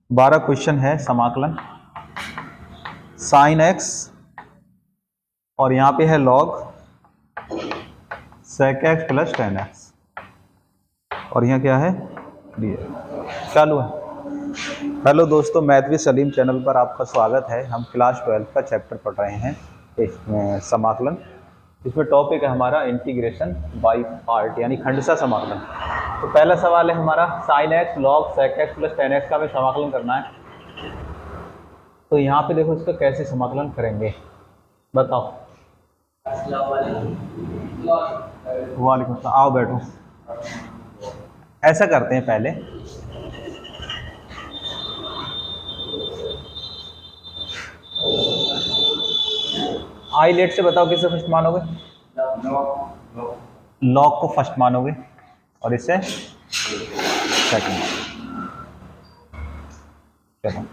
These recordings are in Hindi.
12 क्वेश्चन है समाकलन साइन एक्स और यहाँ पे है log sec x plus tan x और यहाँ क्या है डी एक्स। चालू है। हेलो दोस्तों, मैथ विद सलीम चैनल पर आपका स्वागत है। हम क्लास 12 का चैप्टर पढ़ रहे हैं इसमें समाकलन। इसमें टॉपिक है हमारा इंटीग्रेशन बाय पार्ट यानी खंडशः समाकलन। तो पहला सवाल है हमारा sine x log sec x plus tan x का हमें समाकलन करना है। तो यहाँ पे देखो इसका कैसे समाकलन करेंगे बताओ। वालेकुम सलाम। आओ बैठो। ऐसा करते हैं पहले आई लेट से बताओ किससे फर्स्ट मानोगे? लॉग को फर्स्ट मानोगे और इससे सेकंड। चलो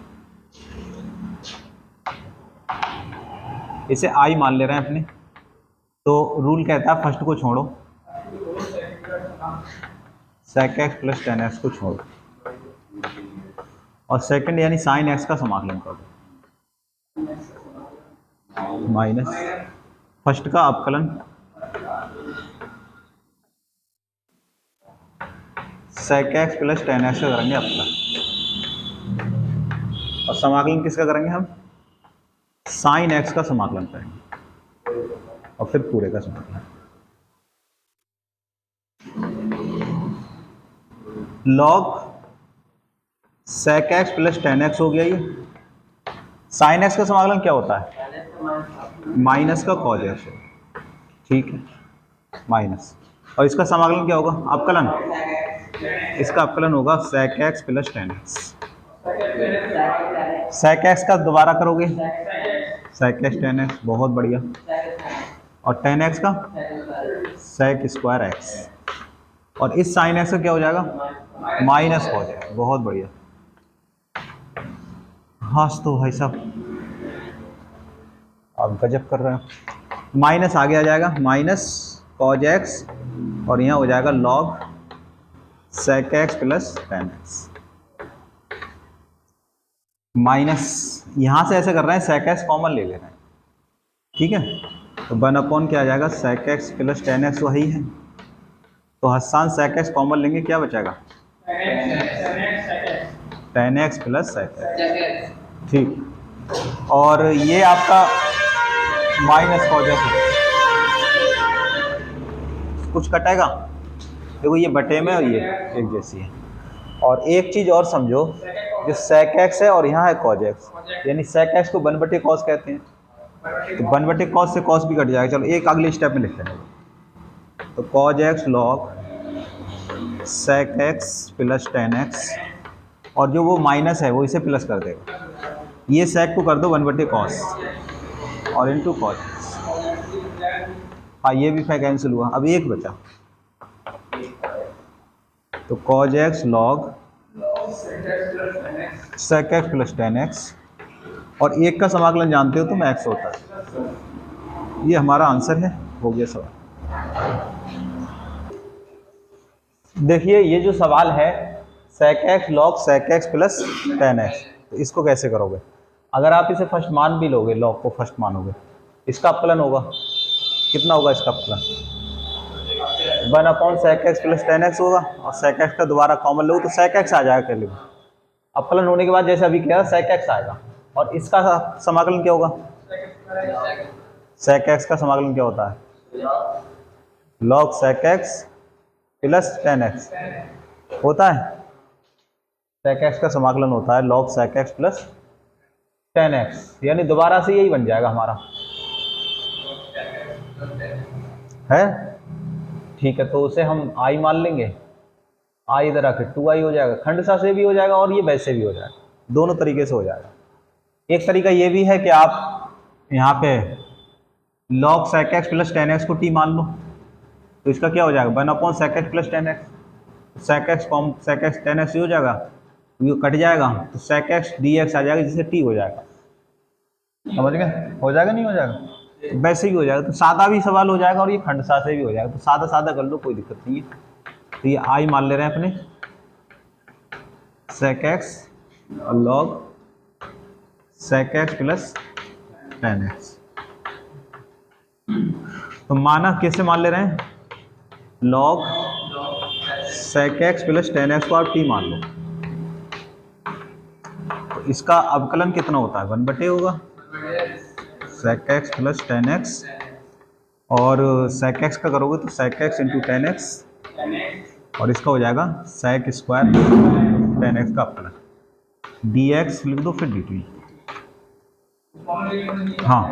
इसे आई मान ले रहे हैं अपने। तो रूल कहता है फर्स्ट को छोड़ो, sec x plus tan x को छोड़ो और सेकंड यानी साइन एक्स का समाकलन करो माइनस फर्स्ट का अवकलन sec x plus tan x का करेंगे अवकलन और समाकलन किसका करेंगे हम? साइन एक्स का समाकलन करेंगे और फिर पूरे का समाकलन। Log sec x plus tan x हो गया ये। साइन एक्स का समाकलन क्या होता है? माइनस का कॉज एक्स। ठीक है, माइनस। और इसका समाकलन क्या होगा? अवकलन। इसका अवकलन होगा sec x plus tan x. Sec x का दोबारा करोगे सेक एक्स टेन एक्स, बहुत बढ़िया। और टेन एक्स का सेक स्क्वायर एक्स और इस साइन एक्स का क्या हो जाएगा? माइनस कॉज एक्स, बहुत बढ़िया। हाँ तो भाई साहब आप गजब कर रहे हो। माइनस आगे आ जाएगा, माइनस कॉज एक्स और यहाँ हो जाएगा log sec x plus tan x. Minus यहाँ से ऐसे कर रहे हैं, सेक एक्स कॉमन ले ले रहे हैं। ठीक है, तो 1/, क्या आ जाएगा? Sec x plus tan x वही है। तो हस्सान सेक एक्स कॉमन लेंगे, क्या बचेगा? Tan x plus sec x. ठीक, और ये आपका माइनस कॉज एक्स कुछ कटेगा। देखो ये बटे में और ये एक जैसी है। और एक चीज और समझो, जो सेक एक्स है और यहाँ है कॉज एक्स, यानी सेक एक्स को 1/cos कहते हैं। तो 1/cos से cos भी कट जाएगा। चलो एक अगले स्टेप में लिखते हैं। तो cos x log sec x plus tan x और जो वो माइनस है वो इसे प्लस कर देगा। ये सेक को कर दो 1/cos और इंटू कॉज एक्स। हाँ ये भी कैंसिल हुआ, अब एक बचा। तो cos x log sec x plus tan x और एक का समाकलन जानते हो तुम एक्स होता है। ये हमारा आंसर है, हो गया सवाल। देखिए ये जो सवाल है sec x log sec x plus tan x, तो इसको कैसे करोगे? अगर आप इसे फर्स्ट मान भी लोगे, लॉग को फर्स्ट मानोगे, इसका अवकलन होगा कितना होगा? इसका अवकलन 1/, sec x plus tan x होगा और सेक एक्स का दोबारा कॉमन लो तो सेक एक्स आ जाएगा। पहले अवकलन होने के बाद जैसे अभी किया सेक एक्स आएगा और इसका समाकलन क्या होगा? सेक एक्स का समाकलन क्या होता है? Log sec x plus tan x होता है। सेक एक्स का समाकलन होता है log sec x plus tan x, यानी दोबारा से यही बन जाएगा हमारा है। ठीक है, तो उसे हम आई मान लेंगे। आई इधर आके 2i हो जाएगा, खंडशः से भी हो जाएगा और ये वैसे भी हो जाएगा, दोनों तरीके से हो जाएगा। एक तरीका ये भी है कि आप यहाँ पे log sec x plus tan x को टी मान लो, तो इसका क्या हो जाएगा? 1/, sec x plus tan x. Sec x sec x tan x हो जाएगा, ये कट जाएगा तो सेक एक्स डी एक्स आ जाएगा, जिससे टी हो जाएगा। समझ गए? हो जाएगा नहीं हो जाएगा? तो वैसे ही हो जाएगा। तो सादा भी सवाल हो जाएगा और ये खंडशः से भी हो जाएगा। तो सादा सादा कर लो, कोई दिक्कत नहीं है। तो ये आई मान ले रहे हैं अपने sec x log sec x plus tan x। तो माना कैसे मान ले रहे हैं, log sec x plus tan x को आप t मान लो। तो इसका अवकलन कितना होता है, 1/, होगा sec x plus tan x, और sec x का करोगे तो sec x into tan x, और इसका हो जाएगा sec स्क्वायर tan x का अवकलन, dx लिख दो फिर dt। हाँ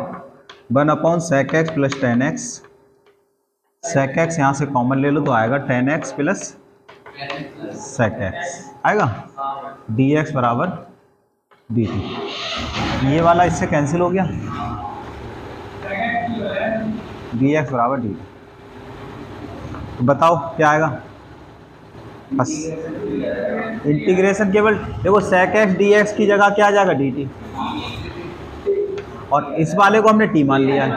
1/sec x plus tan x, sec x यहाँ से कॉमन ले लो तो आएगा tan x plus sec x आएगा, dx बराबर dt। ये वाला इससे कैंसिल हो गया, dx बराबर dt। तो बताओ क्या आएगा, बस इंटीग्रेशन केवल देखो sec x dx की जगह क्या आ जाएगा dt, और इस वाले को हमने t मान लिया है,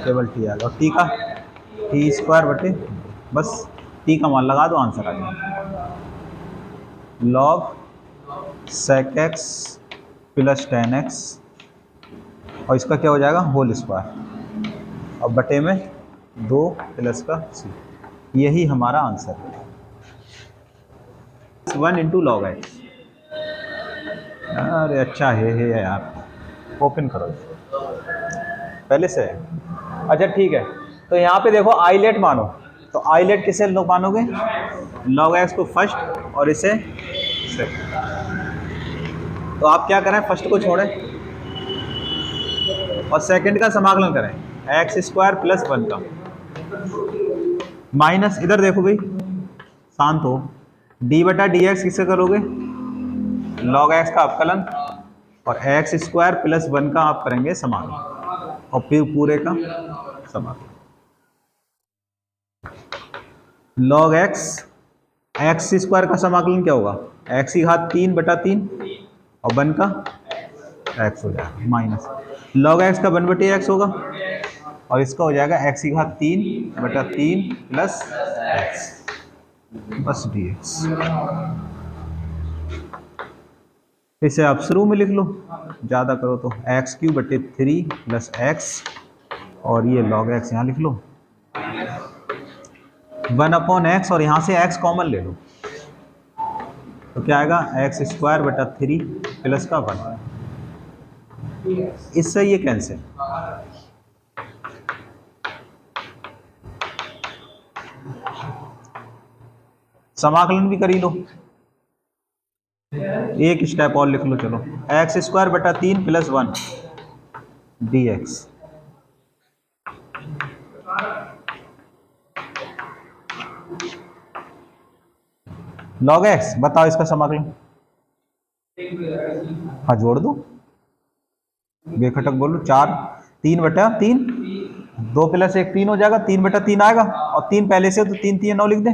केवल t आ गया, और t का t स्क्वायर बटे, बस t का मान लगा दो आंसर आ जाएगा। log sec x plus tan x, और इसका क्या हो जाएगा होल स्क्वायर, और बटे में 2 प्लस का c, यही हमारा आंसर है 1 इंटू लॉग x। अरे अच्छा है यार, ओपन करो पहले से है। अच्छा ठीक है, तो यहाँ पे देखो आइलेट मानो, तो आइलेट किसे मानोगे, log x को फर्स्ट और इसे सेकंड। तो आप क्या करें, फर्स्ट को छोड़ें और सेकंड का समाकलन करें, एक्स स्क्वायर प्लस 1 का माइनस, इधर देखो भाई शांत हो, डी बटा डी एक्स किससे करोगे, log x का अवकलन, और एक्स स्क्वायर प्लस 1 का आप करेंगे समाकलन, और फिर पूरे का समाकलन। log x, एक्स स्क्वायर का समाकलन क्या होगा, x की घात 3 बटा 3 और 1 का x हो जाएगा माइनस, log x का 1/x होगा, और इसका हो जाएगा x की घात 3 बटा 3 प्लस x, बस dx। इसे आप शुरू में लिख लो, ज़्यादा करो तो x³ बटे 3 प्लस x, और ये log x यहाँ लिख लो 1/x, और यहाँ से x कॉमन ले लो, तो क्या आएगा एक्स स्क्वायर बटा 3 प्लस का 1, इससे ये कैंसिल। समाकलन भी कर ही लो, एक स्टेप और लिख लो, चलो एक्स स्क्वायर बटा 3 प्लस 1 dx। log x बताओ इसका समाकलन, हाँ जोड़ दो, बेखटक बोलो, 4 3 बटा 3, 2 प्लस 1 3 हो जाएगा, 3 बटा 3 आएगा, और 3 पहले से तो 3 3 9 लिख दें,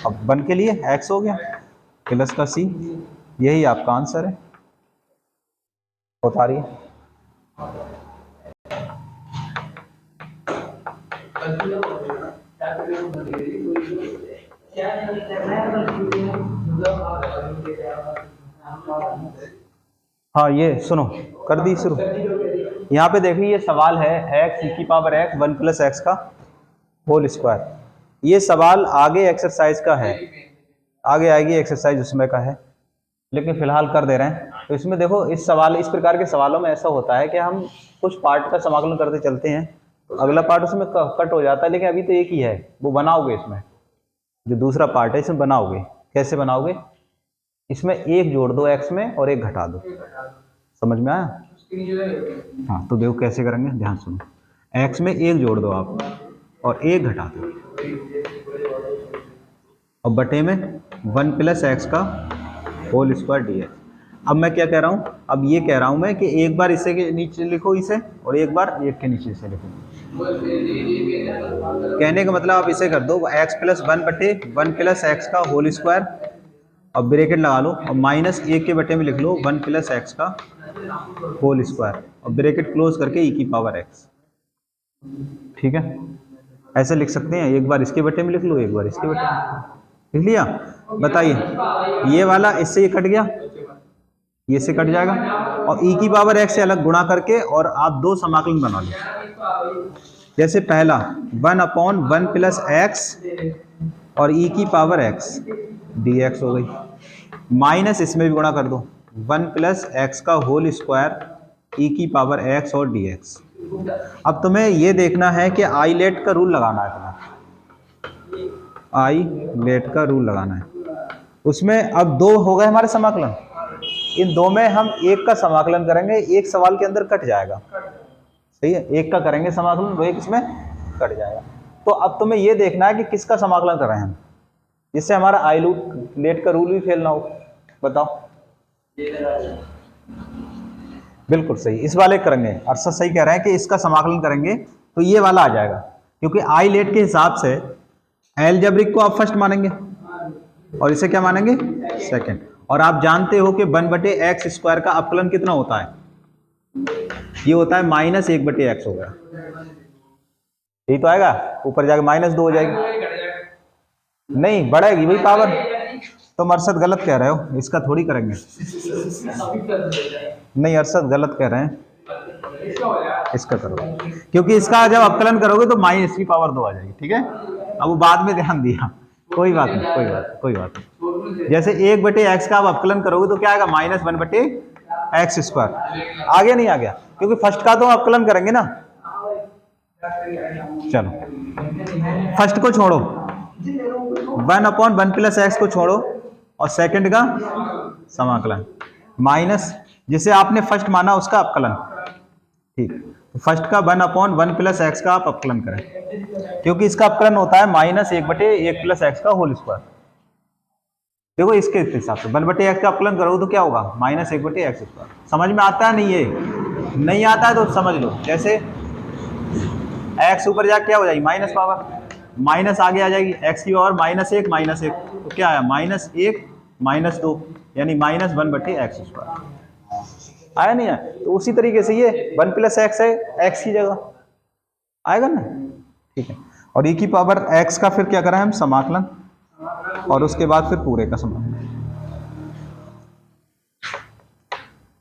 अब 1 के लिए x हो गया प्लस का c, यही आपका आंसर है। बता रही है हाँ, ये सुनो कर दी शुरू। यहाँ पे देखिए ये सवाल है x की पावर x 1 प्लस x का होल स्क्वायर, ये सवाल आगे एक्सरसाइज का है, आगे आएगी एक्सरसाइज उसमें का है, लेकिन फिलहाल कर दे रहे हैं। तो इसमें देखो इस प्रकार के सवालों में ऐसा होता है कि हम कुछ पार्ट का समाकलन करते चलते हैं, तो अगला पार्ट उसमें कट हो जाता है, लेकिन अभी तो एक ही है, वो बनाओगे इसमें, जो दूसरा पार्ट है इसमें बनाओगे। कैसे बनाओगे, इसमें एक जोड़ दो x में और एक घटा दो, समझ में आया? हाँ तो देखो कैसे करेंगे, ध्यान सुनो, x में एक जोड़ दो आप और एक घटा दो, और बटे में 1 प्लस x का होल स्क्वायर dx। अब मैं क्या कह रहा हूँ, अब ये कह रहा हूँ मैं कि एक बार इसे के नीचे लिखो इसे, और एक बार एक के नीचे इसे लिखो। कहने का मतलब आप इसे कर दो x प्लस 1 बटे 1 प्लस x का होल स्क्वायर, और ब्रैकेट लगा लो, और माइनस 1 के बटे में लिख लो 1 प्लस x का होल स्क्वायर, और ब्रैकेट क्लोज करके e की पावर x। ठीक है, ऐसे लिख सकते हैं, एक बार इसके बटे में लिख लो, एक बार इसके बटे में लिख लिया। बताइए ये वाला इससे ये कट गया, ये से कट जाएगा, और e की पावर x से अलग गुणा करके और आप दो समाकलन बना लो। जैसे पहला 1/1 प्लस एक्स और e की पावर x dx हो गई, माइनस इसमें भी गुणा कर दो 1 प्लस एक्स का होल स्क्वायर e की पावर x और dx। अब तुम्हें ये देखना है कि आई लेट का रूल लगाना है, तुम्हें आई लेट का रूल लगाना है। उसमें अब दो हो गए हमारे समाकलन, इन दो में हम एक का समाकलन करेंगे, एक सवाल के अंदर कट जाएगा, सही है, एक का करेंगे समाकलन, वो एक इसमें कट जाएगा। तो अब तुम्हें ये देखना है कि किसका समाकलन कर रहे हैं हम, जिससे हमारा आई लेट का रूल भी फेल ना हो। बताओ। बिल्कुल सही, इस वाले करेंगे, अरशद सही कह रहे हैं कि इसका समाकलन करेंगे तो ये वाला आ जाएगा, क्योंकि आई लेट के हिसाब से एलजेब्रिक को आप फर्स्ट मानेंगे और इसे क्या मानेंगे, सेकंड। और आप जानते हो कि 1/x² का अपकलन कितना होता है, ये होता है -1/x हो गया, यही तो आएगा, ऊपर जाके -2 हो जाएगी, नहीं बढ़ेगी भाई पावर। तुम अरशद गलत कह रहे हो, इसका थोड़ी करेंगे, नहीं अरशद गलत कह रहे हैं, इसका करो, क्योंकि इसका जब अपकलन करोगे तो माइनस की पावर 2 आ जाएगी, ठीक है। अब वो बाद में ध्यान दिया, कोई बात नहीं, कोई बात नहीं। जैसे 1/x का आप अपकलन करोगे तो क्या आएगा, -1/x²। आ गया नहीं आ गया, क्योंकि फर्स्ट का तो अपकलन करेंगे ना। चलो फर्स्ट को छोड़ो, 1/1 प्लस एक्स को छोड़ो और सेकंड का समाकलन माइनस जिसे आपने फर्स्ट माना उसका अपकलन, ठीक। फर्स्ट का 1/1 प्लस एक्स का आप अपकलन करें, क्योंकि इसका अपकलन होता है -1/1 प्लस एक्स का होल स्क्वायर। देखो इसके हिसाब से 1/x का अपकलन करोगे तो क्या होगा, -1/x²। समझ में आता है नहीं, ये नहीं आता है तो समझ लो। जैसे x ऊपर जाके क्या हो जाएगी, माइनस पावर, माइनस आगे आ जाएगी, x की पावर -1 -1 तो क्या आया, -1 -2 यानी -1/x²। आया नहीं है, तो उसी तरीके से ये 1 प्लस एक्स है, x की जगह आएगा ना, ठीक है। और e की पावर x का फिर क्या करा है हम, समाकलन, और उसके बाद फिर पूरे का समाकलन।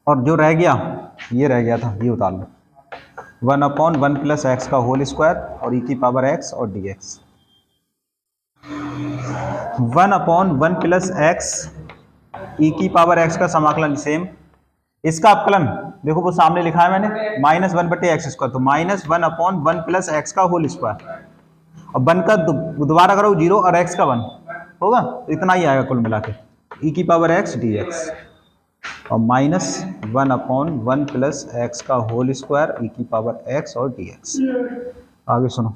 और जो रह गया, ये रह गया था, ये उतार लो, 1/1 प्लस एक्स का होल स्क्वायर और e की पावर x और dx। 1/1 प्लस एक्स e की पावर x का समाकलन सेम, इसका अपकलन देखो वो सामने लिखा है मैंने, -1/x², तो -1/1 प्लस एक्स का होल स्क्वायर, और 1 का दोबारा करो 0 और x का 1 होगा, तो इतना ही आएगा कुल मिला के, e की पावर x dx, और -1/1 प्लस एक्स का होल स्क्वायर e की पावर x और dx। आगे सुनो,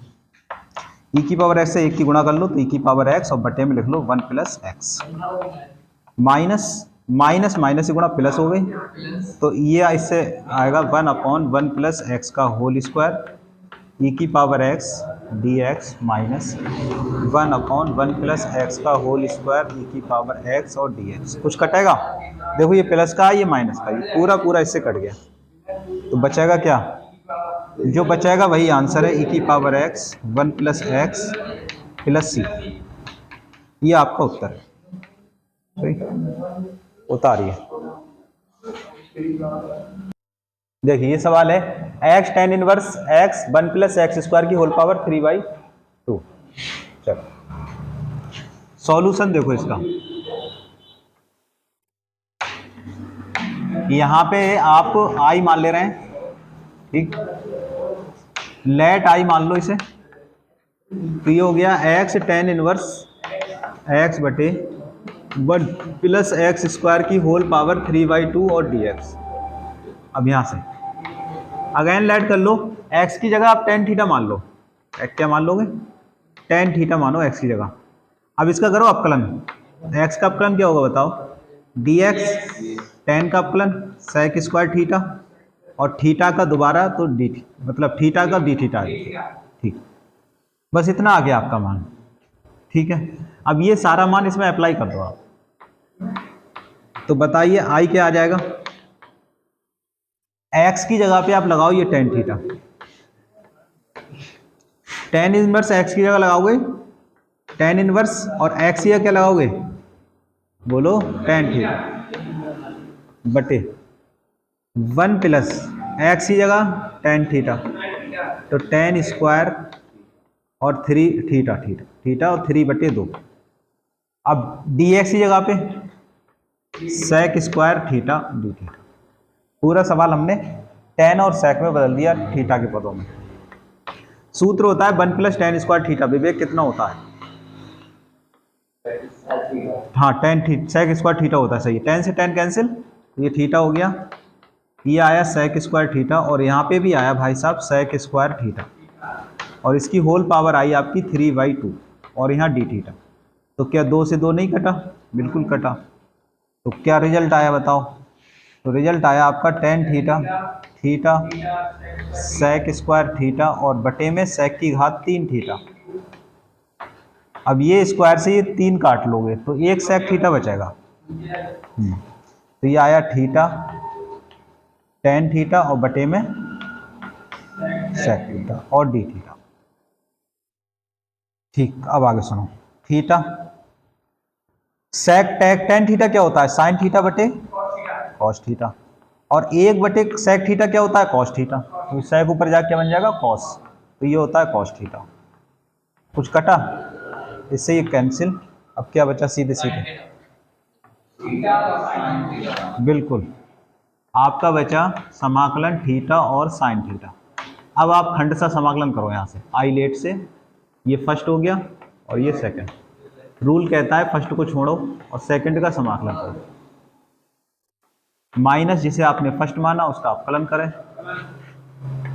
e की पावर x से 1 की गुणा कर लो तो e की पावर x और बटे में लिख लो 1 प्लस एक्स, माइनस माइनस से गुणा प्लस हो गई, तो ये इससे आएगा 1/1 प्लस एक्स का होल स्क्वायर e की power x dx minus 1/1 plus x का होल स्क्वायर e की पावर x और dx। कुछ कटेगा, देखो ये प्लस का है, ये माइनस का, ये पूरा पूरा इससे कट गया, तो बचेगा क्या, जो बचेगा वही आंसर है, e की power x 1 plus X plus C, ये आपका उत्तर है, उतारिए। देखिए ये सवाल है, x tan inverse x 1 plus x² की होल पावर 3/2। चलो सॉल्यूशन देखो इसका, यहां पे आप i मान ले रहे हैं, ठीक, लेट i मान लो इसे, तो ये हो गया x tan इनवर्स x बटे 1 प्लस x² की होल पावर 3/2 और dx। अब यहां से अगेन लेट कर लो, x की जगह आप tan थीटा मान लो, क्या मान लोगे, tan थीटा मानो x की जगह। अब इसका करो अपकलन, x का अपकलन क्या होगा बताओ, dx, tan का अपकलन sec² थीटा, और थीटा का दोबारा तो डी, मतलब थीटा का डी थीटा, ठीक, बस इतना आ गया आपका मान, ठीक है। अब ये सारा मान इसमें अप्लाई कर दो आप, तो बताइए आई क्या आ जाएगा, x की जगह पे आप लगाओ ये tan theta, tan inverse x की जगह लगाओगे tan इनवर्स, और x या क्या लगाओगे, बोलो tan थीटा, बटे 1 प्लस एक्स की जगह टेन थीटा, तो टेन स्क्वायर और 3 थीटा, थीटा थीटा और 3/2। अब डी एक्स की जगह पे sec square theta d theta. पूरा सवाल हमने टेन और सेक में बदल दिया थीटा के पदों में। सूत्र होता है 1 प्लस टेन स्क्वायर थीटा। विवेक कितना होता है? हाँ, टेन सेक स्क्वायर थीटा होता है, सही है। 10 से 10 कैंसिल, ये थीटा हो गया, ये आया सेक स्क्वायर थीटा, और यहाँ पे भी आया भाई साहब सेक स्क्वायर थीटा, और इसकी होल पावर आई आपकी 3/2, और यहाँ डी थीटा। तो क्या 2 से 2 नहीं कटा? बिल्कुल कटा। तो क्या रिजल्ट आया बताओ? तो रिजल्ट आया आपका tan theta, theta sec square theta और बटे में सेक की घात 3 थीटा। अब ये स्क्वायर से ये 3 काट लोगे तो एक सेक थीटा बचेगा। तो ये आया थीटा टेन थीटा और बटे में सेक थीटा और डी थीटा। ठीक, अब आगे सुनो। थीटा सेक टेन थीटा क्या होता है? साइन थीटा बटे कॉस थीटा, और 1/सेक थीटा क्या होता है? Cos theta. तो सेक ऊपर जाके क्या बन जाएगा? कॉस। तो ये होता है कॉस थीटा। कुछ कटा? इससे ये कैंसिल। अब क्या बचा? सीधे सीधे बिल्कुल आपका बचा समाकलन थीटा और साइन थीटा। अब आप खंड सा समाकलन करो यहाँ से, आई लेट से। ये फर्स्ट हो गया और ये सेकंड। रूल कहता है फर्स्ट को छोड़ो और सेकंड का समाकलन करो। माइनस जिसे आपने फर्स्ट माना उसका अपकलन करें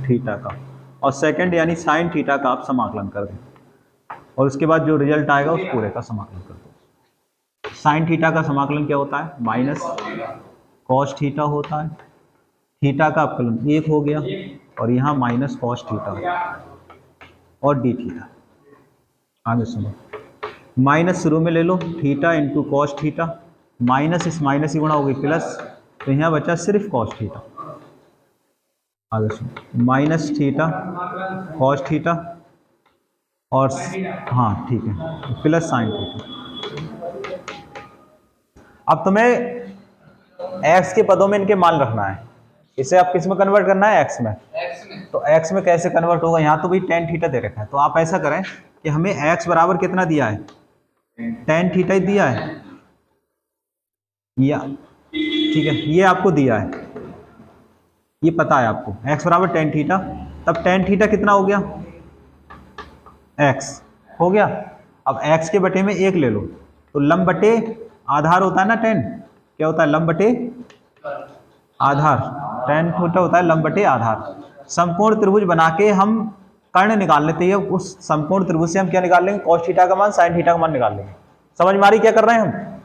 थीटा का, और सेकंड यानी साइन थीटा का आप समाकलन कर दें, और उसके बाद जो रिजल्ट आएगा उस पूरे का समाकलन कर दो। साइन थीटा का समाकलन क्या होता है? माइनस कॉस थीटा होता है। थीटा का अपकलन 1 हो गया, और यहाँ माइनस कॉस थीटा और डी थीटा। आगे सुनो, माइनस शुरू में ले लो, theta into cos theta, minus इस माइनस की गुणा हो गई प्लस, तो यहाँ बचा सिर्फ कॉस थीटा। आगे सुनो, माइनस थीटा कॉस थीटा और हाँ ठीक है प्लस साइन थीटा। अब तुम्हें एक्स के पदों में इनके मान रखना है। इसे आप किस में कन्वर्ट करना है? एक्स में। तो एक्स में कैसे कन्वर्ट होगा? यहाँ तो भाई टेन थीटा दे रखा है, तो आप ऐसा करें कि हमें एक्स बराबर कितना दिया है? टेन थीटा ही दिया है, या ठीक है ये आपको दिया है, ये पता है आपको x बराबर टेन थीटा। तब टेन थीटा कितना हो गया? x हो गया। अब x के बटे में 1 ले लो, तो लंब बटे आधार होता है ना। टेन क्या होता है? लंब बटे आधार। टेन थीटा होता है लंब बटे आधार। समकोण त्रिभुज बना के हम कर्ण निकाल लेते हैं। उस समकोण त्रिभुज से हम क्या निकाल लेंगे? कॉस थीटा का मान, साइन थीटा का मान निकाल लेंगे। समझ में आ रही क्या कर रहे हैं हम?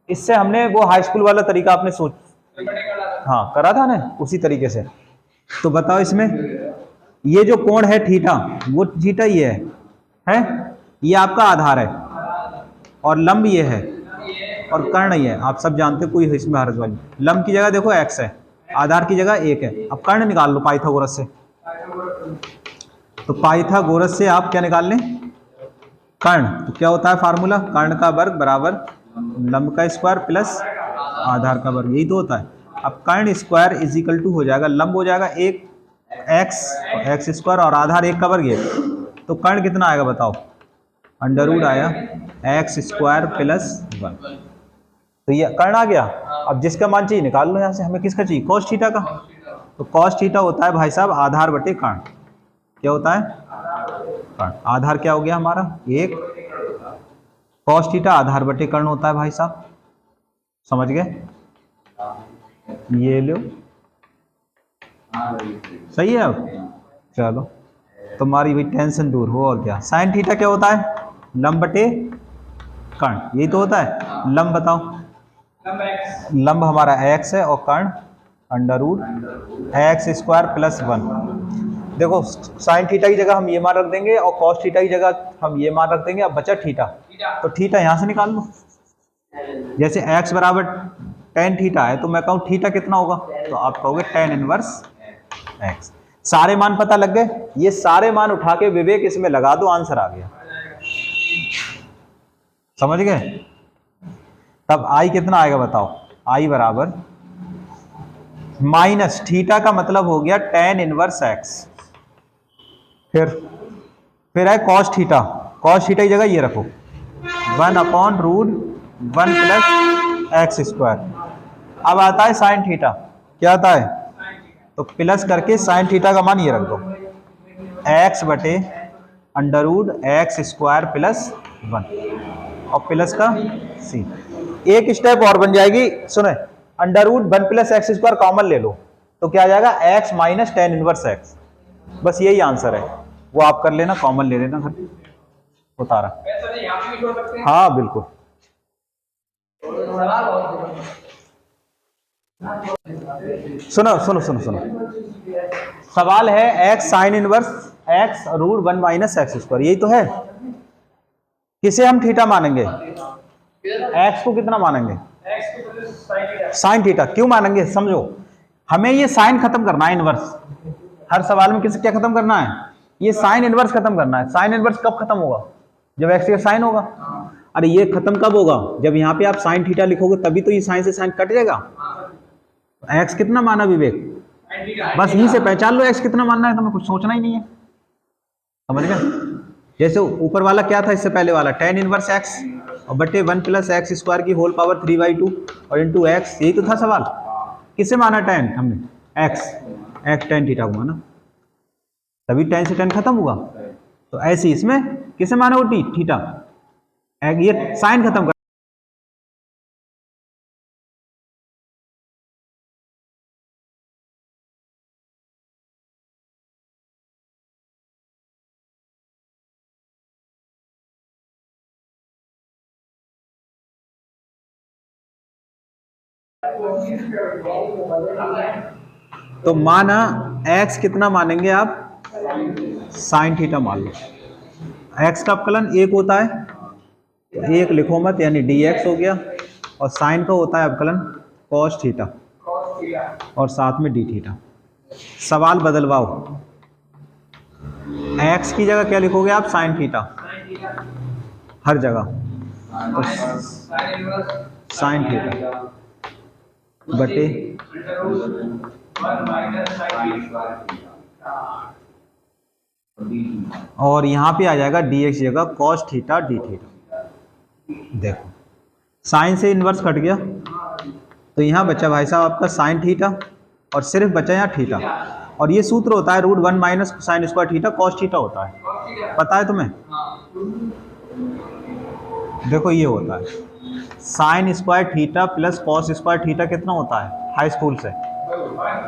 इससे हमने वो हाई स्कूल वाला तरीका आपने सोच हाँ करा था ना, उसी तरीके से। तो बताओ इसमें ये जो कोण है थीटा, वो थीटा ये है ये आपका आधार है, और लंब ये है, और कर्ण ये है। आप सब जानते हो, कोई इसमें हर्ज वाली। लंब की जगह देखो x है, आधार की जगह 1 है। अब कर्ण निकाल लो पाइथागोरस से। तो पाइथागोरस से आप क्या निकाल लें? कर्ण। तो क्या होता है फार्मूला? कर्ण का वर्ग बराबर लंब का स्क्वायर प्लस आधार का वर्ग, यही तो होता है। अब कर्ण स्क्वायर इज इक्वल टू हो जाएगा, लंब हो जाएगा 1 एक्स स्क्वायर और आधार 1 का वर्ग 1। तो कर्ण कितना आएगा बताओ? अंडर रूट आया एक्स स्क्वायर प्लस 1। तो ये कर्ण आ गया। अब जिसका मान चाहिए निकाल लो यहाँ से। हमें किसका चाहिए? कॉस थीटा का। तो कॉस थीटा होता है भाई साहब आधार बटे कर्ण। क्या होता है? कर्ण। आधार क्या हो गया हमारा? 1। कॉस थीटा आधार बटे कर्ण होता है भाई साहब, समझ गए? ये लो, सही है। अब चलो तुम्हारी भी टेंशन दूर हो। और क्या? साइन थीटा क्या होता है? लंब बटे कर्ण, यही तो होता है। लंब बताओ? लंब हमारा x है और कर्ण under root X square plus 1। देखो साइन थीटा की जगह हम ये मान रख देंगे और कॉस थीटा की जगह हम ये मान रख देंगे। अब बचा थीटा, तो थीटा यहाँ से निकाल लो। जैसे x बराबर टेन थीटा है, तो मैं कहूँ थीटा कितना होगा? तो आप कहोगे टेन इनवर्स x। सारे मान पता लग गए? ये सारे मान उठा के विवेक इसमें लगा दो, आंसर आ गया। समझ गए? तब आई कितना आएगा बताओ? आई बराबर माइनस थीटा का मतलब हो गया tan इनवर्स एक्स। फिर है कॉस थीटा। कॉस थीटा की जगह ये रखो 1/√1 प्लस एक्स स्क्वायर। अब आता है साइन थीटा। क्या आता है? तो प्लस करके साइन थीटा का मान ये रख दो एक्स बटे √x स्क्वायर प्लस 1 और प्लस का सी। एक स्टेप और बन जाएगी, सुने, √1 प्लस एक्स स्क्वायर कॉमन ले लो तो क्या आ जाएगा x minus tan inverse x. बस यही आंसर है, वो आप कर लेना, कॉमन ले लेना घर उतारा। हाँ बिल्कुल। सुनो सुनो सुनो सुनो, सवाल है x sine inverse x√1 minus x square, यही तो है। किसे हम थीटा मानेंगे? x को कितना मानेंगे? Sine theta. क्यों मानेंगे समझो, हमें ये साइन खत्म करना है, इनवर्स। हर सवाल में किसे क्या खत्म करना है? ये साइन इनवर्स खत्म करना है। साइन इनवर्स कब खत्म होगा? जब x का साइन होगा। अरे ये खत्म कब होगा? जब यहाँ पे आप साइन थीटा लिखोगे तभी तो ये साइन से साइन कट जाएगा। एक्स कितना माना विवेक? बस यहीं से पहचान लो एक्स कितना मानना है, तुम्हें कुछ सोचना ही नहीं है। समझ गए? जैसे ऊपर वाला क्या था, इससे पहले वाला tan इनवर्स एक्स और बटे 1 प्लस एक्स स्क्वायर की होल पावर 3/2 और इंटू एक्स, यही तो था सवाल। किसे माना tan? हमने एक्स tan थीटा को माना, तभी tan से tan खत्म हुआ। तो ऐसे इसमें किसे माना वो थीटा? ये साइन खत्म कर। तो माना x कितना मानेंगे आप? साइन थीटा मान लो। x का अवकलन एक होता है तो एक लिखो मत, यानी dx हो गया, और साइन का होता है अवकलन cos थीटा और साथ में d थीटा। सवाल बदलवाओ, x की जगह क्या लिखोगे आप? साइन थीटा हर जगह, तो साइन थीटा बटे और यहाँ पे आ जाएगा dx की जगह cos थीटा d थीटा। देखो साइन से इन्वर्स कट गया तो यहाँ बचा भाई साहब आपका साइन थीटा और सिर्फ बचा यहाँ थीटा। और ये सूत्र होता है √1 minus sine square theta cos theta होता है, पता है तुम्हें? देखो ये होता है sine square theta plus cos square theta कितना होता है हाई स्कूल से?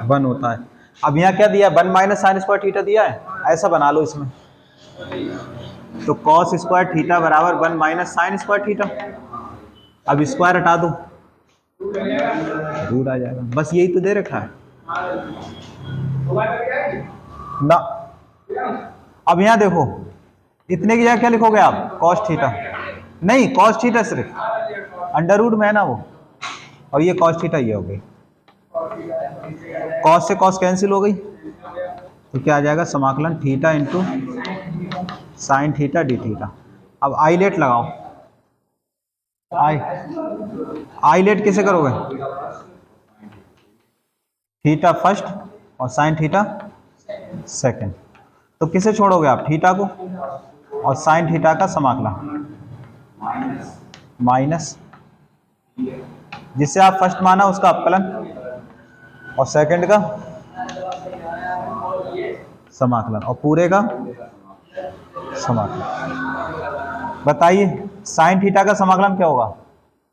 1 होता है। अब यहाँ क्या दिया है? 1 माइनस साइन स्क्वायर थीटा दिया है, ऐसा बना लो इसमें। तो कॉस स्क्वायर थीटा बराबर 1 माइनस साइन स्क्वायर थीटा। अब स्क्वायर हटा दो, रूट आ जाएगा। बस यही तो दे रखा है ना। अब यहाँ देखो, इतने की जगह क्या लिखोगे आप? कॉस थीटा नहीं, कॉस थीटा सिर्फ √ में है ना वो, और ये कॉस थीटा ये हो गई। कॉस से कॉस कैंसिल हो गई तो क्या आ जाएगा? समाकलन theta into sine theta d theta. अब आईलेट लगाओ। आईलेट किसे करोगे? थीटा फर्स्ट और साइन थीटा सेकंड। तो किसे छोड़ोगे आप? थीटा को, और साइन थीटा का समाकलन माइनस, जिससे आप फर्स्ट माना उसका अपकलन और सेकंड का समाकलन और पूरे का समाकलन। बताइए साइन थीटा का समाकलन क्या होगा?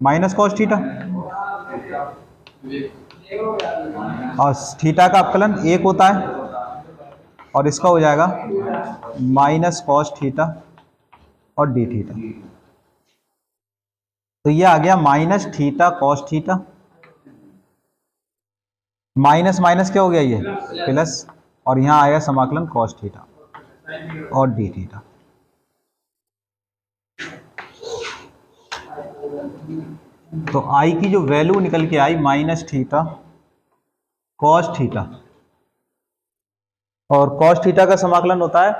माइनस कॉस थीटा, और थीटा का अपकलन एक होता है और इसका हो जाएगा माइनस कॉस थीटा और डी थीटा। तो ये आ गया minus theta cos theta, minus minus क्या हो गया? ये प्लस, और यहाँ आएगा समाकलन कॉस थीटा और डी थीटा। तो आई की जो वैल्यू निकल के आई माइनस थीटा कॉस थीटा, और कॉस थीटा का समाकलन होता है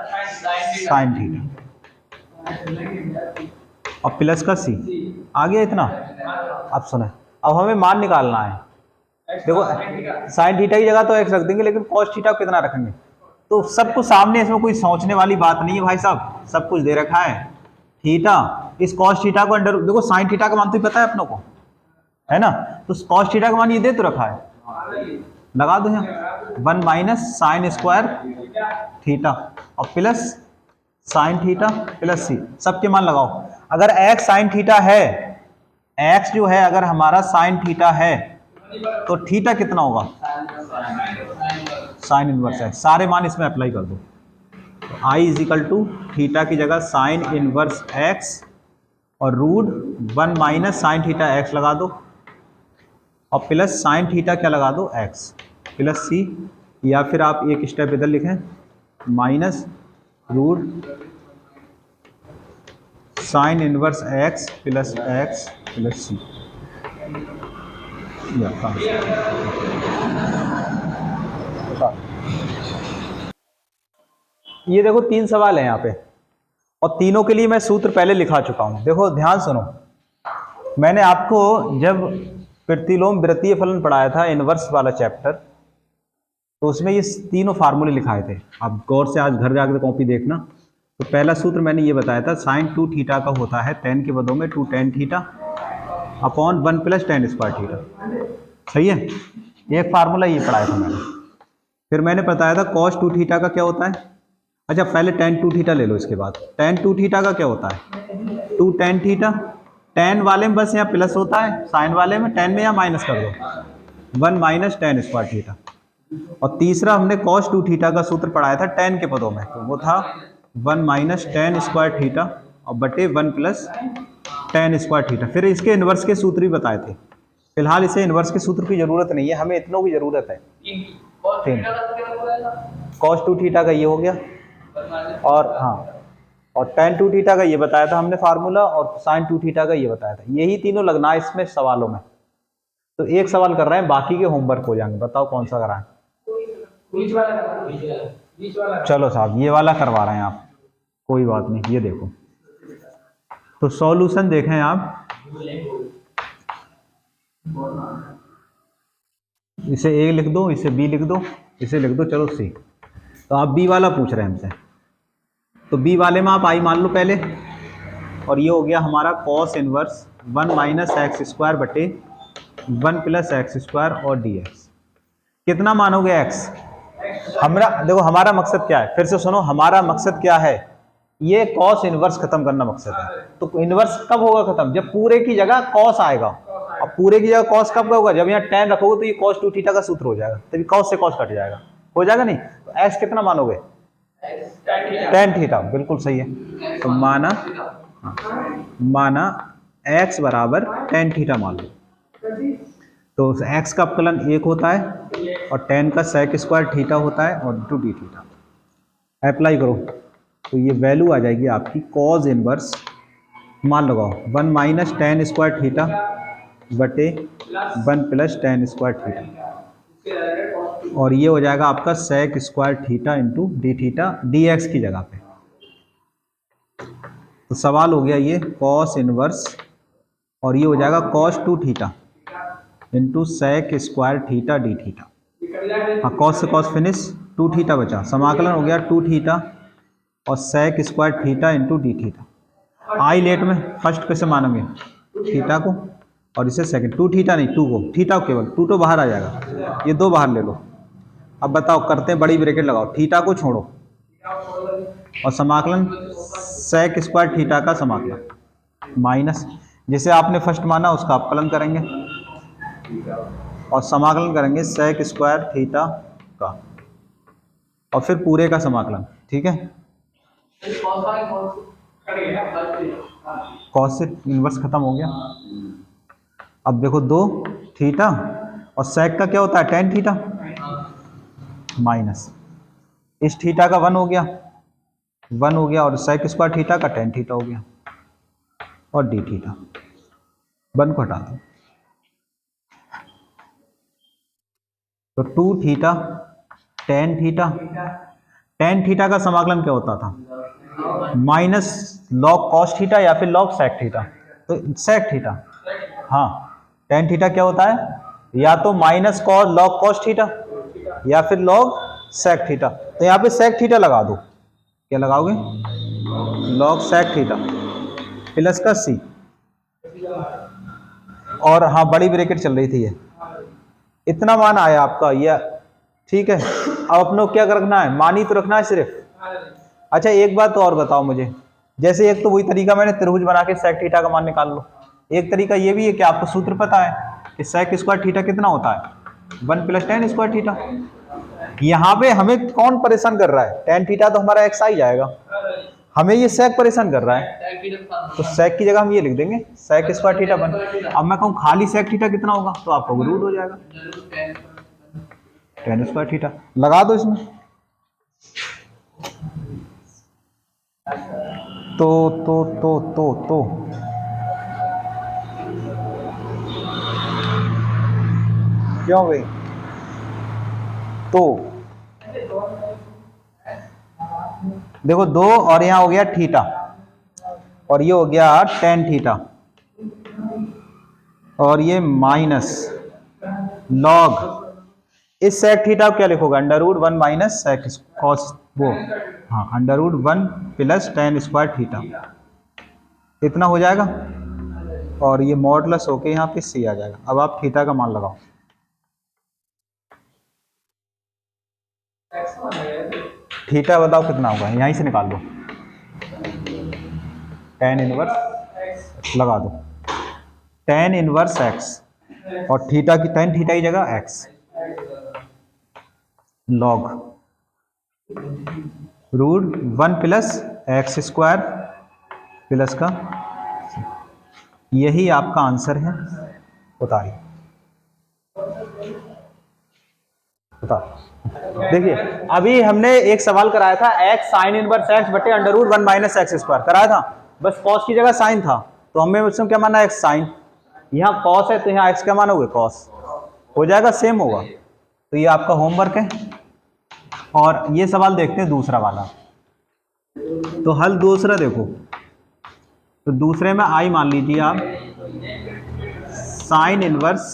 साइन थीटा और प्लस का सी। आ गया इतना? अब सुने, अब हमें मान निकालना है देखो साइन थीटा की जगह तो एक्स रख देंगे, लेकिन कॉस थीटा कितना रखेंगे? तो सब कुछ सामने, इसमें कोई सोचने वाली बात नहीं है भाई साहब, सब कुछ दे रखा है। थीटा, इस कॉस थीटा को अंडर, देखो साइन थीटा का मान तो ही पता है अपनों को, है ना? तो कॉस थीटा का मान ये दे तो रखा है, लगा दो यहाँ 1 माइनस साइन स्क्वायर थीटा और प्लस साइन थीटा प्लस सी, सबके मान लगाओ। अगर एक्स साइन थीटा है, एक्स जो है अगर हमारा साइन थीटा है, तो थीटा कितना होगा? Sine inverse x. सारे मान इसमें अप्लाई कर दो। तो I is equal to theta की जगह साइन इनवर्स एक्स और root 1 minus sine theta x लगा दो और प्लस साइन थीटा क्या लगा दो? एक्स प्लस सी, या फिर आप एक स्टेप इधर लिखें minus root sine inverse X plus C. ये देखो 3 सवाल है यहाँ पे, और तीनों के लिए मैं सूत्र पहले लिखा चुका हूँ। देखो ध्यान सुनो, मैंने आपको जब प्रतिलोम वृत्तीय फलन पढ़ाया था इनवर्स वाला चैप्टर, तो उसमें ये तीनों फार्मूले लिखाए थे। आप गौर से आज घर जाकर कॉपी देखना। तो पहला सूत्र मैंने ये बताया था, साइन 2 थीटा का होता है tan के बदों में 2 tan theta upon 1 plus tan square theta. सही है, एक फार्मूला ये पढ़ाया था मैंने। फिर मैंने बताया था cos 2 थीटा का क्या होता है। अच्छा पहले tan 2 थीटा ले लो, इसके बाद tan 2 थीटा का क्या होता है? 2 tan थीटा। tan वाले में बस यहाँ प्लस होता है, साइन वाले में tan में यहाँ माइनस कर दो, 1 माइनस tan स्क्वायर थीटा। और तीसरा हमने cos 2 थीटा का सूत्र पढ़ाया था tan के पदों में, तो वो था 1 माइनस tan स्क्वायर थीटा और बटे 1 प्लस tan स्क्वायर थीटा। फिर इसके इन्वर्स के सूत्र भी बताए थे। फिलहाल इसे इन्वर्स के सूत्र की जरूरत नहीं है, हमें इतनों की जरूरत है। cos 2 थीटा का ये हो गया, और हाँ, और tan 2 थीटा का ये बताया था हमने फार्मूला, और sin 2 थीटा का ये बताया था। यही तीनों लगना है इसमें सवालों में। तो एक सवाल कर रहे हैं, बाकी के होमवर्क हो जाएंगे। बताओ कौन सा कराएं? चलो साहब ये वाला करवा रहे हैं आप, कोई बात नहीं। ये देखो, तो सॉल्यूशन देखें आप, इसे ए लिख दो, इसे बी लिख दो, इसे लिख दो चलो सी। तो आप बी वाला पूछ रहे हैं हमसे, तो बी वाले में आप आई मान लो पहले, और ये हो गया हमारा cos inverse 1 minus x square बटे 1 प्लस एक्स स्क्वायर और डी एक्स। कितना मानोगे x? देखो हमारा मकसद क्या है, फिर से सुनो, हमारा मकसद क्या है? ये cos इनवर्स खत्म करना मकसद है। तो इनवर्स कब होगा खत्म? जब पूरे की जगह cos आएगा। अब पूरे की जगह cos कब होगा? जब यहाँ tan रखोगे तो ये cos 2 थीटा का सूत्र हो जाएगा, तभी cos से cos कट जाएगा, हो जाएगा नहीं? तो x कितना मानोगे? tan थीटा, बिल्कुल सही है। तो माना x बराबर tan थीटा मान लो। तो x का अपकलन 1 होता है और tan का sec स्क्वायर थीटा होता है और टू डी थीटा। अप्लाई करो तो ये वैल्यू आ जाएगी आपकी cos इनवर्स, मान लगाओ 1 माइनस tan स्क्वायर थीटा बटे 1 प्लस tan स्क्वायर थीटा, और ये हो जाएगा आपका sec square theta into D theta D x की जगह पे। तो सवाल हो गया ये cos इनवर्स, और ये हो जाएगा cos 2 theta into sec square theta d theta. हाँ, cos से cos फिनिश, 2 थीटा बचा, समाकलन हो गया 2 थीटा और sec square theta into D theta. I let में फर्स्ट कैसे मानेंगे? थीटा को, और इसे सेकंड, 2 थीटा नहीं 2 को, थीटा को केवल, 2 तो बाहर आ जाएगा, ये 2 बाहर ले लो। अब बताओ, करते हैं बड़ी ब्रैकेट लगाओ, थीटा को छोड़ो और समाकलन sec स्क्वायर थीटा का समाकलन माइनस, जिसे आपने फर्स्ट माना उसका अपकलन करेंगे और समाकलन करेंगे sec स्क्वायर थीटा का, और फिर पूरे का समाकलन। ठीक है, cos से इनवर्स खत्म हो गया। अब देखो 2 थीटा और sec का क्या होता है? tan थीटा माइनस इस थीटा का 1 हो गया, 1 हो गया, और sec स्क्वायर थीटा का tan थीटा हो गया, और डी थीटा 1 को हटा दो। तो 2 theta tan theta, tan theta का समाकलन क्या होता था? माइनस log cos थीटा या फिर log sec थीटा, तो sec थीटा। हाँ, tan थीटा क्या होता है? या तो minus cos log cos theta या फिर लॉग सेक थीटा। तो यहाँ पे सेक थीटा लगा दो, क्या लगाओगे, लॉग सेक थीटा प्लस का सी, और हाँ बड़ी ब्रैकेट चल रही थी ये, इतना मान आया आपका ये, ठीक है। अब अपनों क्या रखना है, मान ही तो रखना है सिर्फ। अच्छा एक बात तो और बताओ मुझे, जैसे एक तो वही तरीका मैंने त्रिभुज बना के सेक थीटा का मान निकाल लो, एक तरीका ये भी है कि आपको सूत्र पता है कि सेक स्क्वायर थीटा कितना होता है, 1 + tan स्क्वायर थीटा। यहाँ पे हमें कौन परेशान कर रहा है, tan थीटा तो हमारा x आ ही जाएगा, हमें ये सेक परेशान कर रहा है, तो सेक की जगह हम ये लिख देंगे सेक स्क्वायर थीटा 1। अब मैं कहूँ खाली सेक थीटा कितना होगा, तो आपको रूट हो जाएगा tan स्क्वायर थीटा, लगा दो इसमें। तो क्यों भाई, तो देखो 2 और यहां हो गया थीटा, और ये हो गया tan थीटा, और ये माइनस लॉग, इस सेक थीटा को क्या लिखोगे, √1 माइनस सेक कॉस वो, हाँ √1 + tan स्क्वायर थीटा, इतना हो जाएगा, और ये मॉडुलस होके यहाँ पे सी आ जाएगा। अब आप थीटा का मान लगाओ, थीटा बताओ कितना होगा, यहीं से निकाल लो, tan इनवर्स लगा दो, tan इनवर्स x, और थीटा की tan थीटा की जगह x, log √1 + x square plus का, यही आपका आंसर है, उतारिए उतार। देखिए अभी हमने एक सवाल कराया था x sin इनवर्स x बटे √1 माइनस एक्स स्क्वायर कराया था, बस cos की जगह sin था, तो हमें उसमें क्या माना, x sin, यहाँ cos है तो यहाँ x क्या मानोगे, cos हो जाएगा, सेम होगा। तो ये आपका होमवर्क है, और ये सवाल देखते हैं दूसरा वाला। तो हल दूसरा देखो, तो दूसरे में आई मान लीजिए आप साइन इनवर्स,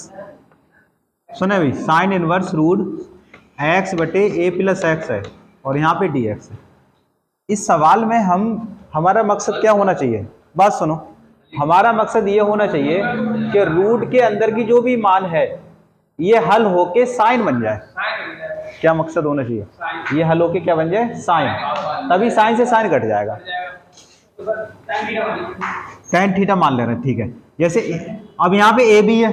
सुने भाई, साइन इनवर्स √x बटे a + x है, और यहाँ पे dx है। इस सवाल में हमारा मकसद क्या होना चाहिए, बात सुनो, हमारा मकसद ये होना चाहिए कि रूट के अंदर की जो भी मान है ये हल होके साइन बन जाए, क्या मकसद होना चाहिए, ये हल होके क्या बन जाए, साइन, तभी साइन से साइन कट जाएगा। tan थीटा मान ले रहे हैं, ठीक है। जैसे अब यहाँ पे ए बी है,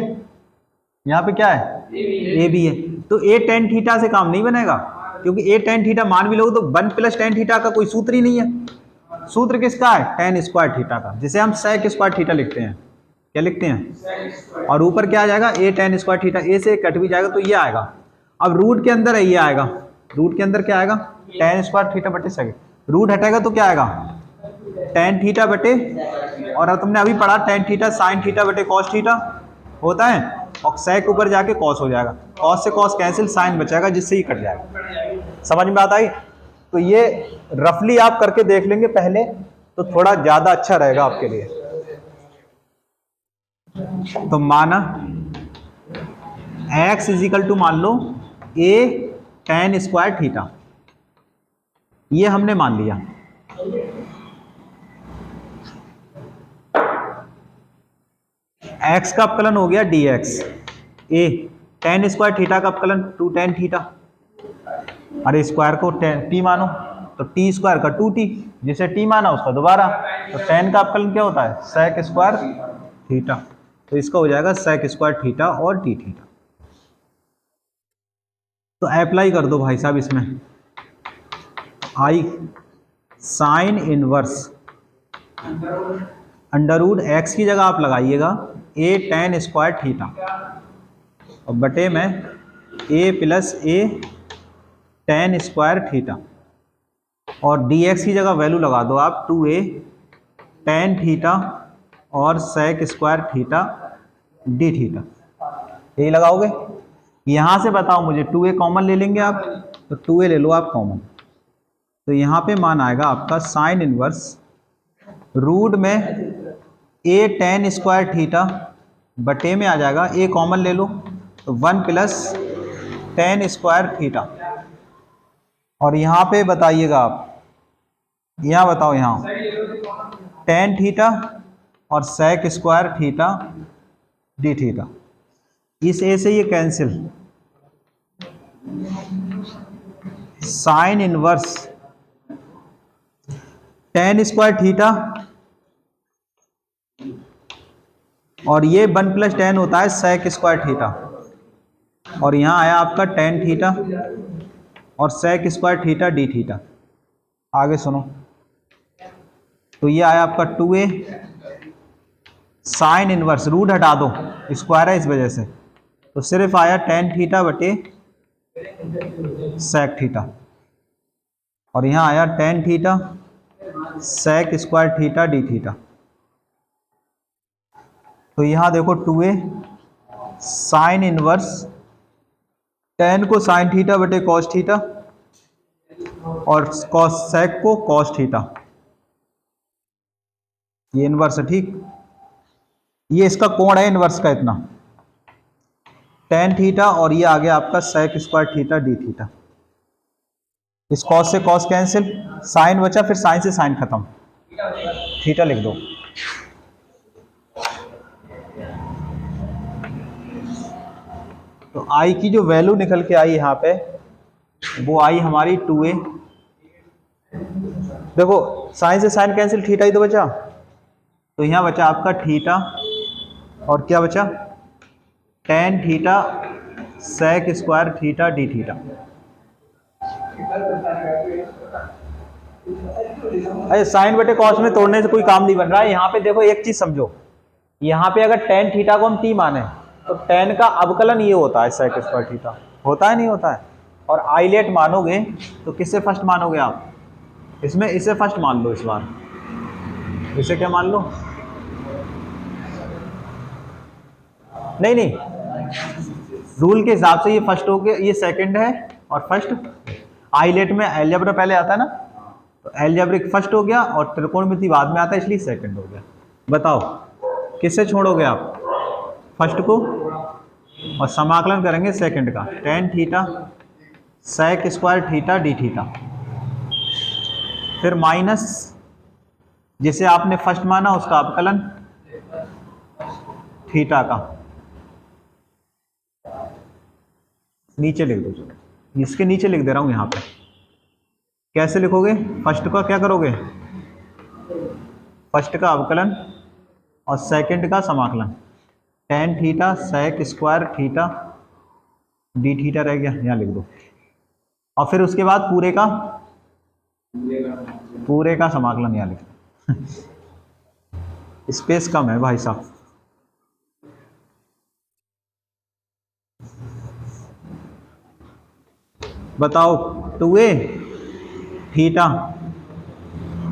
यहाँ पे क्या है, ए बी है, तो a tan थीटा से काम नहीं बनेगा, क्योंकि a tan थीटा मान भी लोगे तो 1 + tan थीटा का कोई सूत्र ही नहीं है, सूत्र किसका है, tan स्क्वायर थीटा का, जिसे हम sec स्क्वायर थीटा लिखते हैं, क्या लिखते हैं, और ऊपर क्या आ जाएगा, a tan square theta, a से कट भी जाएगा तो ये आएगा। अब रूट के अंदर है, ये आएगा, रूट के अंदर क्या आएगा, tan स्क्वायर थीटा बटे सेक, रूट हटेगा तो क्या आएगा, tan थीटा बटे, और तुमने अभी पढ़ा tan थीटा sin थीटा बटे cos थीटा होता है, और सेक ऊपर जाके cos हो जाएगा, cos से cos कैंसिल, sin बचाएगा, जिससे ही कट जाएगा। समझ में बात आई, तो ये रफली आप करके देख लेंगे पहले, तो थोड़ा ज्यादा अच्छा रहेगा आपके लिए। तो माना x = मान लो a tan स्क्वायर थीटा, ये हमने मान लिया, x का अपकलन हो गया dx, a tan square theta का अपकलन 2 tan थीटा, अरे स्क्वायर को t मानो तो t स्क्वायर का 2t, जिसे t माना उसका दोबारा, तो tan का अपकलन क्या होता है, sec स्क्वायर थीटा, तो इसका हो जाएगा sec स्क्वायर थीटा और t थीटा। तो अप्लाई कर दो भाई साहब इसमें, आई साइन इनवर्स √x की जगह आप लगाइएगा a tan स्क्वायर थीटा, और बटे में a + a tan square theta, और dx की जगह वैल्यू लगा दो आप 2a tan थीटा और sec square theta d theta, यही लगाओगे। यहाँ से बताओ मुझे 2a कॉमन ले लेंगे आप, तो 2a ले लो आप कॉमन, तो यहाँ पे मान आएगा आपका साइन इनवर्स रूट में a tan स्क्वायर थीटा बटे में आ जाएगा, a कॉमन ले लो तो 1 प्लस टेन स्क्वायर थीटा। और यहाँ पे बताइएगा आप, यहाँ बताओ, यहाँ टेन थीटा और sec square theta d theta, इस ए से ये cancel, sine inverse tan square theta और ये 1 प्लस टेन होता है सेक स्क्वायर थीटा, और यहाँ आया आपका टेन थीटा और sec square theta d theta. आगे सुनो, तो ये आया आपका 2a साइन इनवर्स, रूट हटा दो, स्क्वायर है इस वजह से, तो सिर्फ आया टेन थीटा बटे सेक थीटा, और यहाँ आया tan theta sec square theta d theta. तो यहाँ देखो 2a साइन इनवर्स टेन को साइन थीटा बटे कॉस थीटा और कॉस सेक को कॉस थीटा, ये इनवर्स है, ठीक। ये इसका कोण है इनवर्स का इतना, टेन थीटा, और ये आ गया आपका sec square theta d theta. इस कॉस से कॉस कैंसिल, साइन बचा, फिर साइन से साइन खत्म, थीटा लिख दो। तो आई की जो वैल्यू निकल के आई यहाँ पे, वो आई हमारी 2a। देखो साइन से साइन कैंसिल, थीटा ही तो बचा, तो यहाँ बचा आपका थीटा, और क्या बचा, tan theta sec square theta d theta. अरे साइन बटे कॉस में तोड़ने से कोई काम नहीं बन रहा है। यहाँ पे देखो एक चीज समझो, यहाँ पे अगर टेन थीटा को हम t माने तो टेन का अवकलन ये होता है सेक स्क्वायर थीटा, होता है नहीं होता है। और आइलेट मानोगे तो किससे फर्स्ट मानोगे आप, इसमें इसे फर्स्ट मान लो, इस बार इसे क्या मान लो, नहीं नहीं, रूल के हिसाब से ये फर्स्ट हो गया, ये सेकंड है, और फर्स्ट आइलेट में अलजेब्रा पहले आता है ना, तो अलजेब्रिक फर्स्ट हो गया और त्रिकोणमिति बाद में आता है, इसलिए सेकंड हो गया। बताओ किससे छोड़ोगे आप, फर्स्ट को, और समाकलन करेंगे सेकंड का, tan theta sec square theta d theta, फिर माइनस जिसे आपने फर्स्ट माना उसका अवकलन थीटा का, नीचे लिख दो, इसके नीचे लिख दे रहा हूं यहां पे। कैसे लिखोगे, फर्स्ट का क्या करोगे, फर्स्ट का अवकलन और सेकंड का समाकलन, tan theta sec square theta d theta रह गया, यहाँ लिख दो, और फिर उसके बाद पूरे का समाकलन यहाँ लिख दो। स्पेस कम है भाई साहब। बताओ 2a थीटा,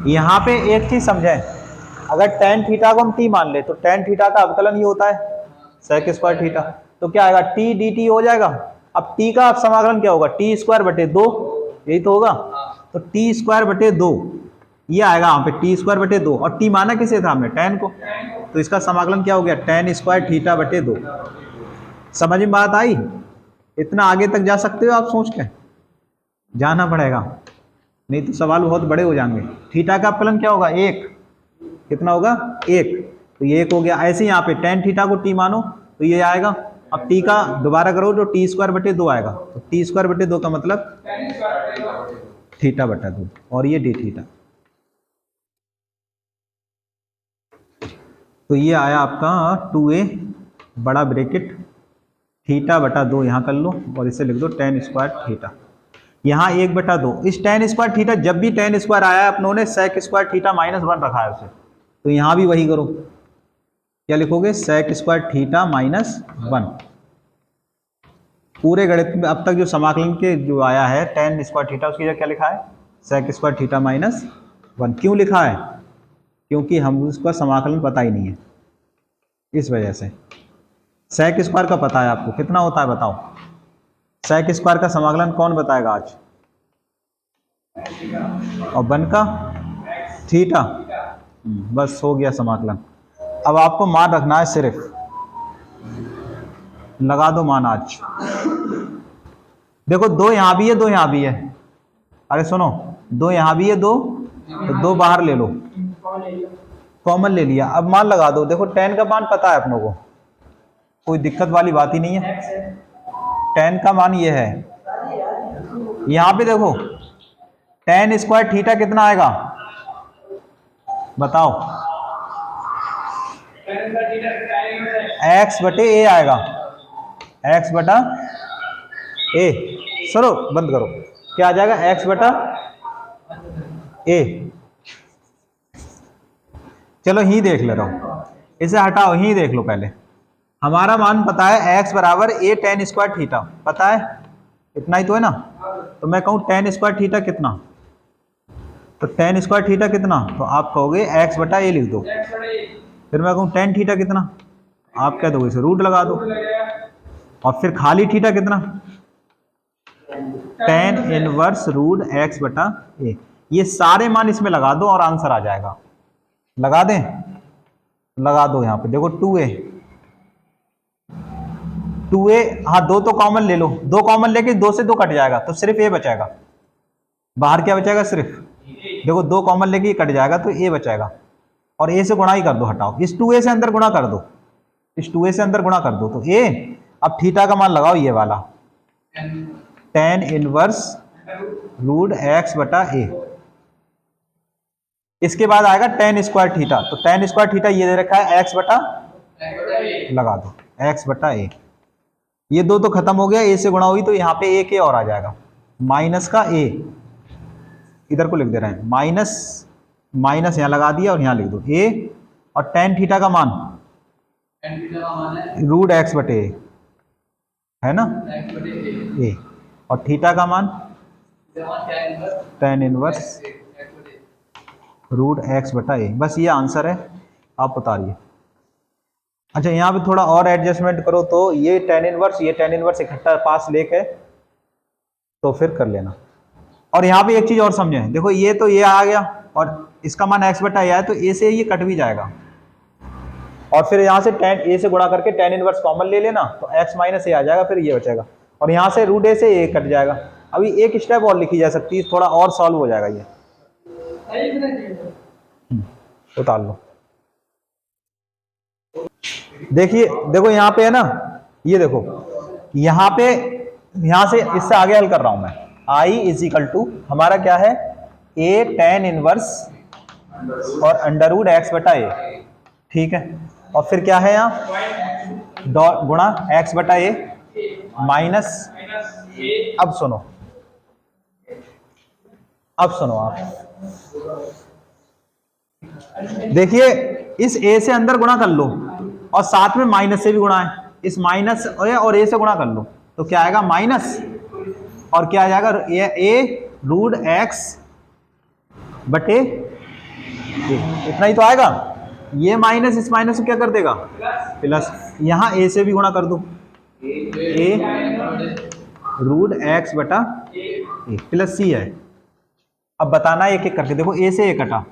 यहां पे एक चीज समझे, अगर टेन थीटा को हम t मान ले तो टेन थीटा का अवकलन ही होता है सेक स्क्वायर थीटा, तो क्या आएगा t dt हो जाएगा। अब t का समाकलन क्या होगा, टी स्क्वायर बटे 2, यही तो होगा, तो टी स्क्वायर बटे 2 ये आएगा यहाँ पे, टी स्क्वायर बटे 2, और t माना किसे था हमने, टेन को, तो इसका समाकलन क्या हो गया, टेन स्क्वायर थीटा बटे 2। समझ में बात आई, इतना आगे तक जा सकते हो आप, सोच के जाना पड़ेगा, नहीं तो सवाल बहुत बड़े हो जाएंगे। थीटा का अवकलन क्या होगा, 1, कितना होगा 1, तो ये 1 हो गया। ऐसे यहाँ पे टेन थीटा को t मानो तो ये आएगा, अब t का दोबारा करो तो टी स्क्वायर बटे 2 आएगा, तो टी स्क्वायर बटे 2 का मतलब थीटा बटा 2, और ये डी थीटा। तो ये आया आपका 2a बड़ा ब्रैकेट थीटा बटा 2 यहाँ कर लो, और इसे लिख दो टेन स्क्वायर थीटा, यहाँ 1 बटा 2। इस टेन स्क्वायर थीटा, जब भी टेन स्क्वायर आया है अपनों ने सेक स्क्वायर थीटा माइनस 1 रखा है उसे, तो यहाँ भी वही करो, क्या लिखोगे, सेक स्क्वायर थीटा माइनस 1। पूरे गणित में अब तक जो समाकलन के जो आया है टेन स्क्वायर थीटा, उसकी जगह क्या लिखा है, सेक स्क्वायर थीटा माइनस 1। क्यों लिखा है, क्योंकि हम उसका समाकलन पता ही नहीं है, इस वजह से। सेक स्क्वायर का पता है आपको, कितना होता है बताओ, सेक स्क्वायर का समाकलन कौन बताएगा आज, और 1 का थीटा, बस हो गया समाकलन। अब आपको मान रखना है सिर्फ, लगा दो मान आज। देखो 2 यहां भी है 2 यहां भी है, अरे सुनो 2 यहां भी है 2, तो 2 बाहर ले लो, कॉमन ले लिया। अब मान लगा दो, देखो tan का मान पता है अपनों को, कोई दिक्कत वाली बात ही नहीं है। tan का मान ये है, यहां पे देखो tan स्क्वायर थीटा कितना आएगा बताओ, x बटे a आएगा, x बटा a। चलो बंद करो, क्या आ जाएगा x बटा a। चलो ही देख ले रहा हूं, इसे हटाओ, ही देख लो पहले। हमारा मान पता है x बराबर a tan स्क्वायर थीटा, पता है इतना ही तो है ना। तो मैं कहूं tan स्क्वायर थीटा कितना, तो tan स्क्वायर थीटा कितना, तो आप कहोगे x बटा a लिख दो। फिर मैं कहूं tan थीटा कितना, आप क्या दोगे, इसे रूट लगा दो। और फिर खाली थीटा कितना, tan इनवर्स रूट x बटा a। ये सारे मान इसमें लगा दो और आंसर आ जाएगा। लगा दें, लगा दो यहां पे देखो 2a, हाँ 2 तो कॉमन ले लो, 2 कॉमन लेके 2 से 2 कट जाएगा तो सिर्फ a बचाएगा, बाहर क्या बचाएगा सिर्फ, देखो 2 कॉमन लेके ये कट जाएगा तो a बचाएगा। और a से गुणा ही कर दो, हटाओ, इस 2a से अंदर गुणा कर दो, इस 2a से अंदर गुणा कर दो तो a। अब थीटा का मान लगाओ ये वाला, tan इनवर्स रूट x बटा a। इसके बाद आएगा tan स्क्वायर थीटा, तो tan स्क्वायर थीटा ये दे रखा है x बटा, लगा दो x बटा a। ये 2 तो खत्म हो गया, a से गुणा हुई तो यहाँ पे a के और आ जाएगा, माइनस का a, इधर को लिख दे रहे हैं माइनस, माइनस यहाँ लगा दिया और यहाँ लिख दो a। और tan थीटा का मान रूट x बटे a है ना, a। और थीटा का मान tan इनवर्स रूट x बटा a। बस ये आंसर है, आप उतारिए। अच्छा यहाँ पे थोड़ा और एडजस्टमेंट करो, तो ये tan इनवर्स इकट्ठा पास लेके तो फिर कर लेना। और यहाँ पे एक चीज और समझें, देखो ये तो ये आ गया और इसका मान x बटा a है, तो a से ये कट भी जाएगा। और फिर यहाँ से tan a से गुणा करके tan इनवर्स कॉमन ले लेना, तो x माइनस a आ जाएगा, फिर ये बचेगा। और यहाँ से रूट a से a कट जाएगा। अभी एक स्टेप और लिखी जा सकती है, थोड़ा और सॉल्व हो जाएगा ये, उतार लो। देखिए देखो यहाँ पे है ना, ये देखो यहाँ पे, यहाँ से इससे आगे हल कर रहा हूं मैं। I इज इक्वल टू हमारा क्या है, a tan इनवर्स और अंडर रूट x बटा a, ठीक है। और फिर क्या है यहाँ डॉट गुणा x बटा a माइनस, अब सुनो, अब सुनो आप देखिए, इस a से अंदर गुणा कर लो और साथ में माइनस से भी गुणा है, इस माइनस और a से गुणा कर लो तो क्या आएगा माइनस, और क्या आ जाएगा a रूट x बटे a, इतना ही तो आएगा। ये माइनस इस माइनस को क्या कर देगा प्लस, यहां a से भी गुणा कर दो, a रूट x बटा a प्लस c है। अब बताना एक एक करके, देखो a से a कटा,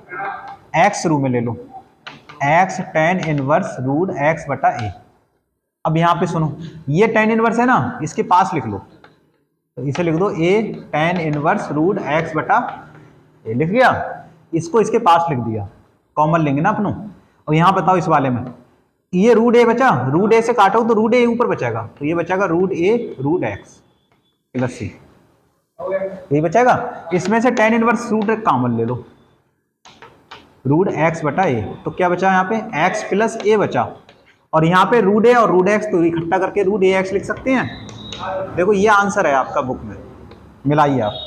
x रू में ले लो, x tan inverse root x बटा a। अब यहाँ पे सुनो, ये tan इनवर्स है ना, इसके पास लिख लो, तो इसे लिख दो a tan inverse root x बटा a, लिख गया। इसको इसके पास लिख दिया, कॉमन लेंगे ना अपनों। और यहाँ बताओ इस वाले में ये रूट a बचा, रूट a से काटो तो रूट a ऊपर बचेगा, तो ये बचेगा रूट a रूट x प्लस c, यही बचेगा। इसमें से tan इनवर्स रूट कॉमन ले लो, रूट x बटा a, तो क्या बचा यहाँ पे x प्लस a बचा। और यहाँ पे रूट a और रूट x तो इकट्ठा करके रूट ax लिख सकते हैं। देखो ये आंसर है आपका बुक में, मिलाइए आप।